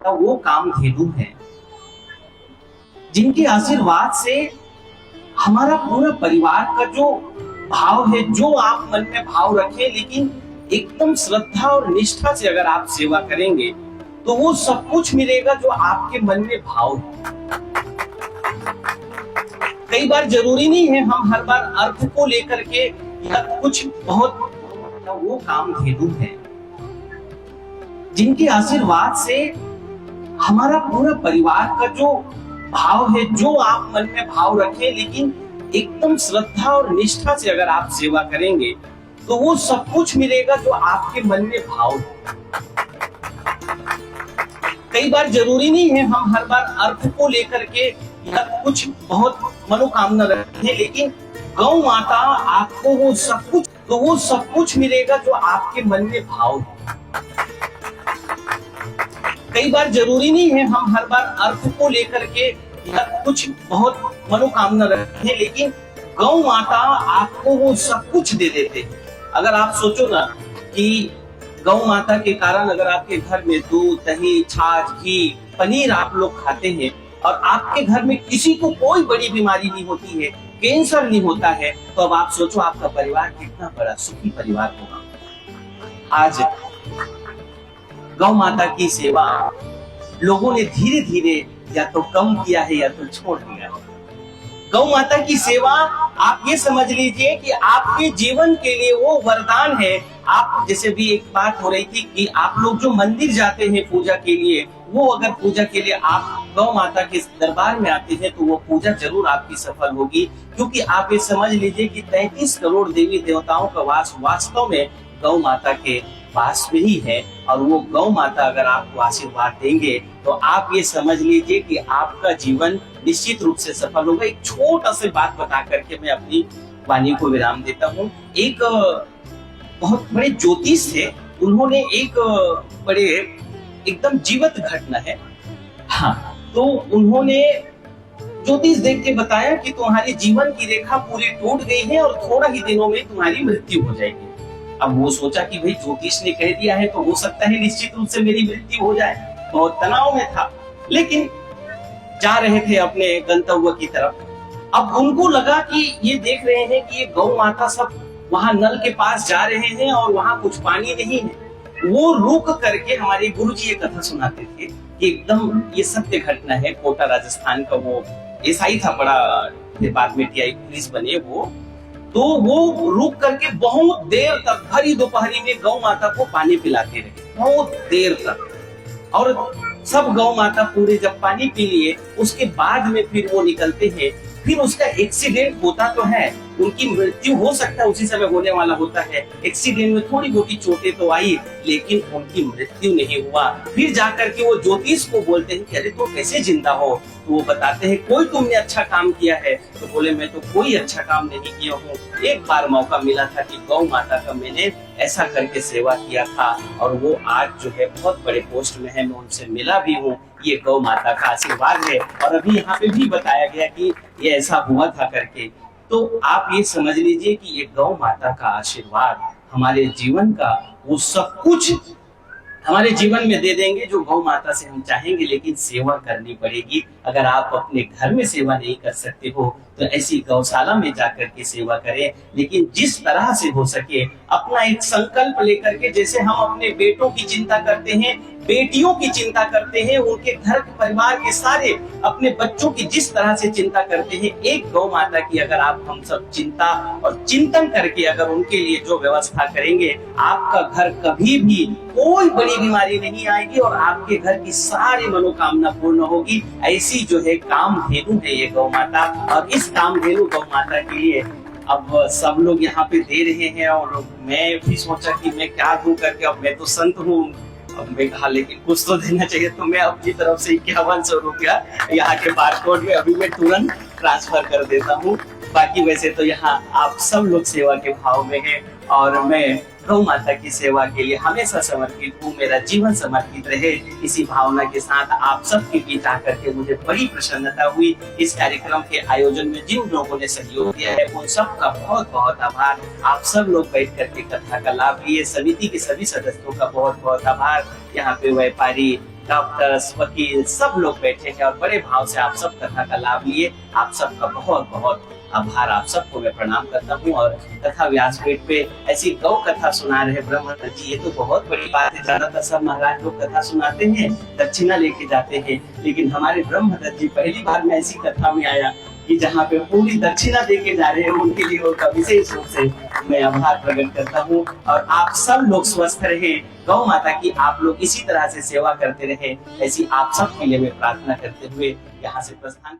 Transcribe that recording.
वो कामधेनु है जिनके आशीर्वाद से हमारा पूरा परिवार का जो भाव है, जो आप मन में भाव रखें, लेकिन एकदम श्रद्धा और निष्ठा से अगर आप सेवा करेंगे तो वो सब कुछ मिलेगा जो आपके मन में भाव है। कई बार जरूरी नहीं है हम हर बार अर्थ को लेकर के या कुछ बहुत, वो कामधेनु है जिनके आशीर्वाद से हमारा पूरा परिवार का जो भाव है, जो आप मन में भाव रखें, लेकिन एकदम श्रद्धा और निष्ठा से अगर आप सेवा करेंगे तो वो सब कुछ मिलेगा जो आपके मन में भाव है। कई बार जरूरी नहीं है हम हर बार अर्थ को लेकर के या कुछ बहुत मनोकामना रखें, लेकिन गौ माता आपको वो सब कुछ मिलेगा जो आपके मन में भाव है। कई बार जरूरी नहीं है हम हर बार अर्थ को लेकर के या कुछ बहुत मनोकामना रखें, लेकिन गौ माता आपको वो सब कुछ दे देते हैं। अगर आप सोचो ना कि गौ माता के कारण अगर आपके घर में दूध, दही, छाछ, घी, पनीर आप लोग खाते हैं और आपके घर में किसी को कोई बड़ी बीमारी नहीं होती है, कैंसर नहीं होता है, तो अब आप सोचो आपका परिवार कितना बड़ा सुखी परिवार होगा। आज गौ माता की सेवा लोगों ने धीरे धीरे या तो कम किया है या तो छोड़ दिया है। गौ माता की सेवा आप ये समझ लीजिए कि आपके जीवन के लिए वो वरदान है। आप जैसे भी एक बात हो रही थी कि आप लोग जो मंदिर जाते हैं पूजा के लिए, वो अगर पूजा के लिए आप गौ माता के दरबार में आते हैं तो वो पूजा जरूर आपकी सफल होगी, क्योंकि आप ये समझ लीजिए कि 33 करोड़ देवी देवताओं का वास वास्तव में गौ माता के पास में ही है। और वो गौ माता अगर आपको आशीर्वाद देंगे तो आप ये समझ लीजिए कि आपका जीवन निश्चित रूप से सफल होगा। एक छोटा सी बात बता करके मैं अपनी वाणी को विराम देता हूँ। एक बहुत बड़े ज्योतिष थे, उन्होंने एक बड़े एकदम जीवंत घटना है, हाँ, तो उन्होंने ज्योतिष देख के बताया कि तुम्हारी जीवन की रेखा पूरी टूट गई है और थोड़ा ही दिनों में तुम्हारी मृत्यु हो जाएगी। अब वो सोचा कि भाई ज्योतिष ने कह दिया है तो हो सकता है निश्चित रूप से मेरी मृत्यु हो जाए। बहुत तनाव में था, लेकिन जा रहे थे अपने गंतव्य की तरफ। अब उनको लगा कि ये देख रहे हैं कि ये गौ माता सब वहां नल के पास जा रहे हैं और वहां कुछ पानी नहीं है। वो रुक करके, हमारे गुरुजी ये कथा सुनाते थे कि एकदम ये सत्य घटना है। कोटा राजस्थान का वो ईसाई था, बड़ा बाद में टीआई पुलिस बने वो, तो वो रुक करके बहुत देर तक भरी दोपहरी में गौ माता को पानी पिलाते रहे, बहुत देर तक। और सब गौ माता पूरे जब पानी पी लिए उसके बाद में फिर वो निकलते हैं। फिर उसका एक्सीडेंट होता तो है, उनकी मृत्यु हो सकता है उसी समय होने वाला होता है। एक्सीडेंट में थोड़ी मोटी चोटें तो आई, लेकिन उनकी मृत्यु नहीं हुआ। फिर जाकर के वो ज्योतिष को बोलते हैं कि अरे तुम कैसे जिंदा हो? तो वो बताते हैं कोई तुमने अच्छा काम किया है? तो बोले मैं तो कोई अच्छा काम नहीं किया हूँ, एक बार मौका मिला था कि गौ माता का मैंने ऐसा करके सेवा किया था और वो आज जो है बहुत बड़े पोस्ट में है, मैं उनसे मिला भी हूँ। ये गौ माता का आशीर्वाद है। और अभी यहाँ पे भी बताया गया कि ये ऐसा हुआ था करके। तो आप ये समझ लीजिए कि ये गौ माता का आशीर्वाद हमारे जीवन का वो सब कुछ हमारे जीवन में दे देंगे जो गौ माता से हम चाहेंगे, लेकिन सेवा करनी पड़ेगी। अगर आप अपने घर में सेवा नहीं कर सकते हो तो ऐसी गौशाला में जाकर के सेवा करें, लेकिन जिस तरह से हो सके अपना एक संकल्प लेकर के, जैसे हम अपने बेटों की चिंता करते हैं, बेटियों की चिंता करते हैं, उनके घर परिवार के सारे अपने बच्चों की जिस तरह से चिंता करते हैं, एक गौ माता की अगर आप हम सब चिंता और चिंतन करके अगर उनके लिए जो व्यवस्था करेंगे, आपका घर कभी भी कोई बड़ी बीमारी नहीं आएगी और आपके घर की सारी मनोकामना पूर्ण होगी। ऐसी जो है कामधेनु है ये गौ माता। और इस कामधेनु गौ माता के लिए अब सब लोग यहाँ पे दे रहे हैं और मैं भी सोचा कि मैं क्या दूं करके। अब मैं तो संत हूँ, अब मैं कहा लेकिन कुछ तो देना चाहिए, तो मैं अपनी तरफ से 5100 रुपया यहाँ के बारकोड में अभी मैं तुरंत ट्रांसफर कर देता हूँ। बाकी वैसे तो यहाँ आप सब लोग सेवा के भाव में हैं और मैं गौ माता की सेवा के लिए हमेशा समर्पित हूँ। मेरा जीवन समर्पित रहे, इसी भावना के साथ आप सबके बीच आकर के मुझे बड़ी प्रसन्नता हुई। इस कार्यक्रम के आयोजन में जिन लोगों ने सहयोग दिया है उन सबका बहुत बहुत आभार। आप सब लोग बैठ करके कथा का लाभ लिए, समिति के सभी सदस्यों का बहुत बहुत आभार। यहाँ पे व्यापारी डॉक्टर्स, वकील सब लोग बैठे हैं और बड़े भाव से आप सब कथा का लाभ लिए। आप सबका बहुत बहुत आभार, आप सबको मैं प्रणाम करता हूँ। और कथा व्यासपीठ पे ऐसी गौ कथा सुना रहे ब्रह्मदत्त जी, ये तो बहुत बड़ी बात है। ज्यादातर सब महाराज लोग कथा सुनाते हैं, दक्षिणा लेके जाते हैं, लेकिन हमारे ब्रह्मदत्त जी पहली बार मैं ऐसी कथा में आया कि जहाँ पे पूरी दक्षिणा देके जा रहे हैं, उनके लिए उनका विशेष रूप से मैं आभार प्रकट करता हूँ। और आप सब लोग स्वस्थ रहे, गौ माता की आप लोग इसी तरह से सेवा करते रहे, ऐसी आप सब के लिए मैं प्रार्थना करते हुए यहाँ से प्रस्थान